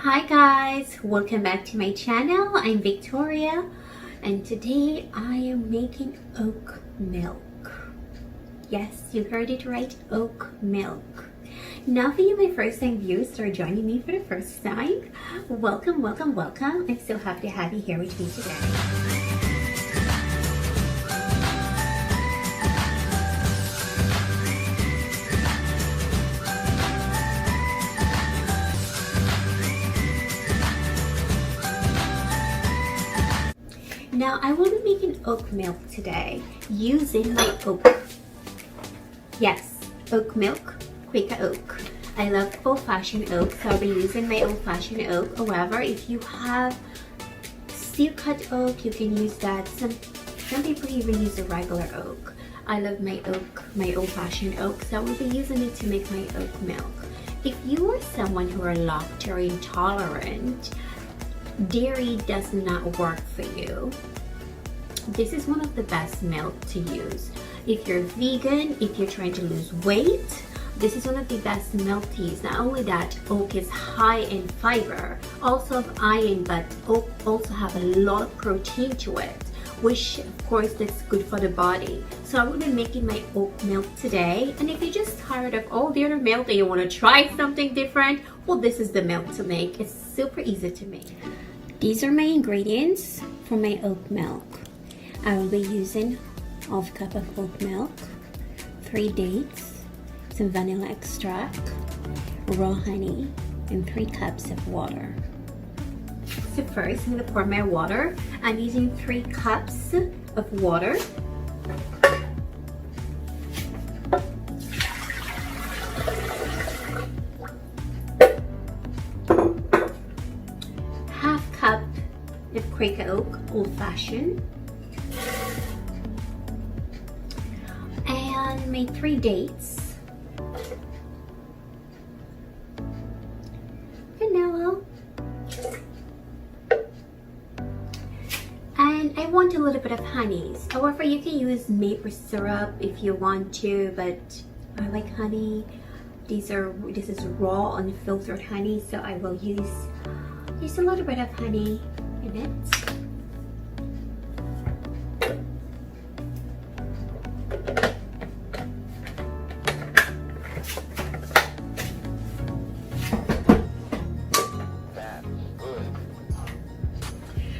Hi guys, welcome back to my channel. I'm Victoria and today I am making oat milk. Yes, you heard it right, oat milk. Now for you my first time viewers or joining me for the first time, welcome. I'm so happy to have you here with me today. Now I will be making oat milk today using my oat. Yes, oat milk, Quaker oat. I love old-fashioned oat, so I'll be using my old-fashioned oat. However, if you have steel cut oat, you can use that. Some people even use the regular oat. I love my old-fashioned oat, so I will be using it to make my oat milk. If you are someone who are lactose intolerant, dairy does not work for you, this is one of the best milk to use. If you're vegan, if you're trying to lose weight, this is one of the best milk to use. Not only that, oat is high in fiber, also of iron, but oat also have a lot of protein to it, which of course that's good for the body. So I will be making my oat milk today, and if you're just tired of all the other milk and you want to try something different, well, this is the milk to make. It's super easy to make. These are my ingredients for my oat milk. I will be using half cup of oat milk, 3 dates, some vanilla extract, raw honey, and 3 cups of water. So first, I'm going to pour my water. I'm using 3 cups of water. Half cup of Quaker oat, old-fashioned. And my 3 dates. Vanilla. And I want a little bit of honeys. However, you can use maple syrup if you want to, but I like honey. This is raw unfiltered honey, so I will use a little bit of honey in it.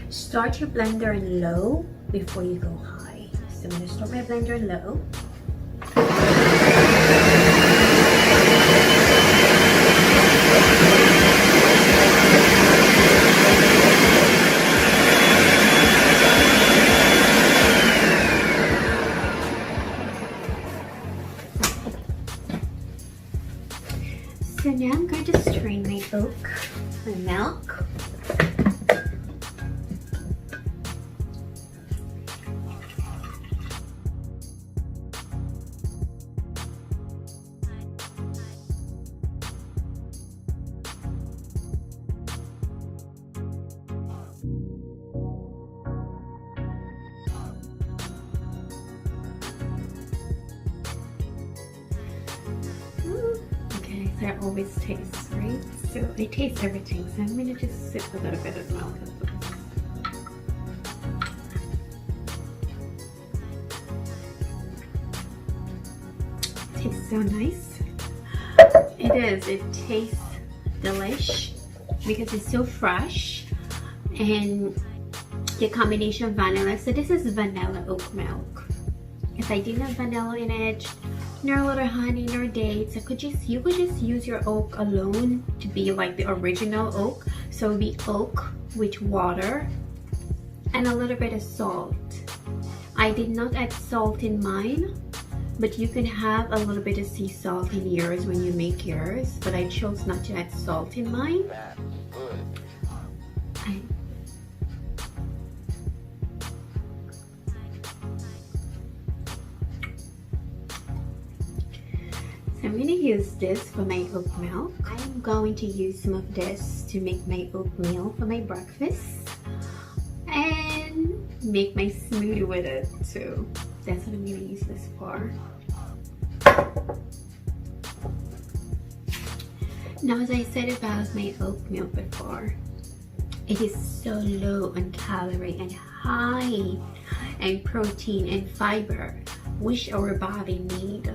Start your blender in low before you go high. So I'm going to start my blender in low. So now I'm going to strain my milk. That always tastes, right? So I taste everything, so I'm going to just sip a little bit of milk as well. It tastes so nice. It is. It tastes delish because it's so fresh, and the combination of vanilla. So this is vanilla oat milk. If I didn't have vanilla in it, nor a little honey, nor dates, you could just use your oat alone to be like the original oat. So it would be oat with water and a little bit of salt. I did not add salt in mine, but you can have a little bit of sea salt in yours when you make yours, but I chose not to add salt in mine. I'm going to use this for my oat milk. I'm going to use some of this to make my oatmeal for my breakfast and make my smoothie with it too. That's what I'm going to use this for. Now, as I said about my oat milk before, it is so low on calorie and high in protein and fiber, which our body need.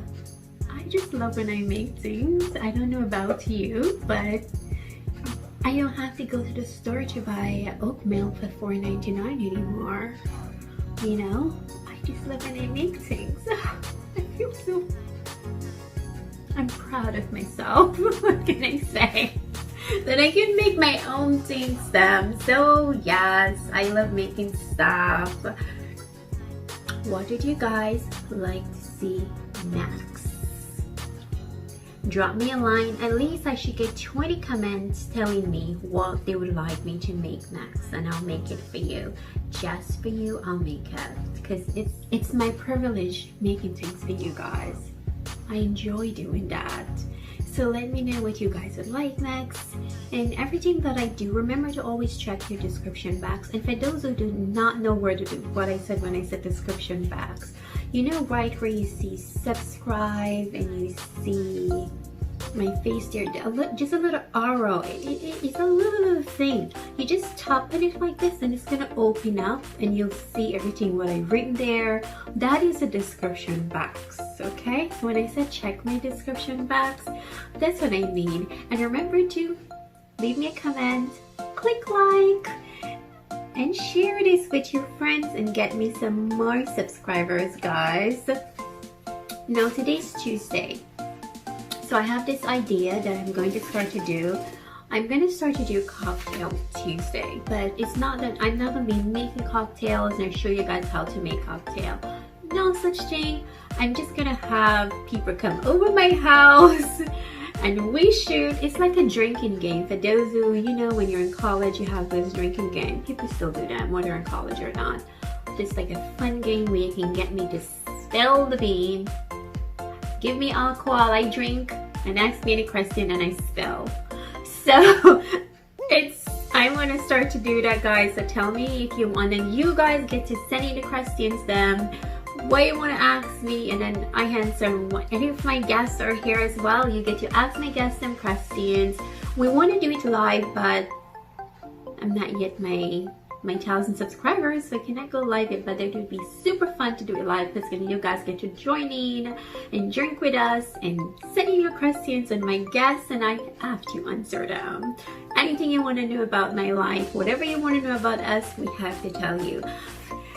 I just love when I make things. I don't know about you, but I don't have to go to the store to buy oat milk for $4.99 anymore. You know, I just love when I make things. I feel so... I'm proud of myself. What can I say? That I can make my own things. So yes, I love making stuff. What did you guys like to see next? Drop me a line. At least I should get 20 comments telling me what they would like me to make next, and I'll make it for you. Just for you, I'll make it, because it's my privilege making things for you guys. I enjoy doing that. So let me know what you guys would like next. And everything that I do, remember to always check your description box. And for those who do not know where to do what I said when I said description box, you know, right where you see subscribe and you see my face there, just a little arrow. It's a little thing. You just tap on it like this and it's gonna open up and you'll see everything what I've written there. That is a description box, okay? When I said check my description box, that's what I mean. And remember to leave me a comment, click like, and share this with your friends and get me some more subscribers, guys. Now today's Tuesday. So I have this idea that I'm going to start to do. I'm going to start to do cocktail Tuesday, but it's not that I'm not going to be making cocktails and show you guys how to make cocktail. No such thing. I'm just going to have people come over my house and we shoot. It's like a drinking game. For those who, you know, when you're in college, you have those drinking games. People still do that, whether in college or not. Just like a fun game where you can get me to spill the bean. Give me alcohol, I drink, and ask me any question and I spill. So I want to start to do that, guys. So tell me if you want, and you guys get to send in the questions what you want to ask me, and then I answer. And if my guests are here as well, you get to ask my guests some questions. We want to do it live, but I'm not yet my 1,000 subscribers, so I cannot go live yet, but it would be super fun to do it live because you guys get to join in and drink with us and send in your questions, and my guests and I have to answer them. Anything you want to know about my life, whatever you want to know about us, we have to tell you.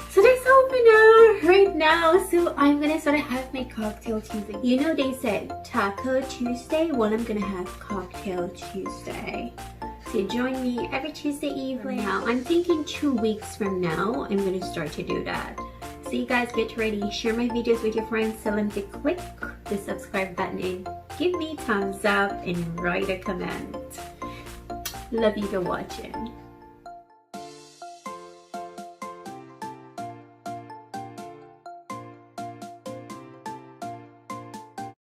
So that's all for now, right now. So I'm gonna sort of have my cocktail Tuesday. You know, they said Taco Tuesday. Well, I'm gonna have Cocktail Tuesday. So join me every Tuesday evening. Now, I'm thinking 2 weeks from now, I'm going to start to do that. So you guys get ready. Share my videos with your friends. Tell them to click the subscribe button and give me thumbs up and write a comment. Love you for watching.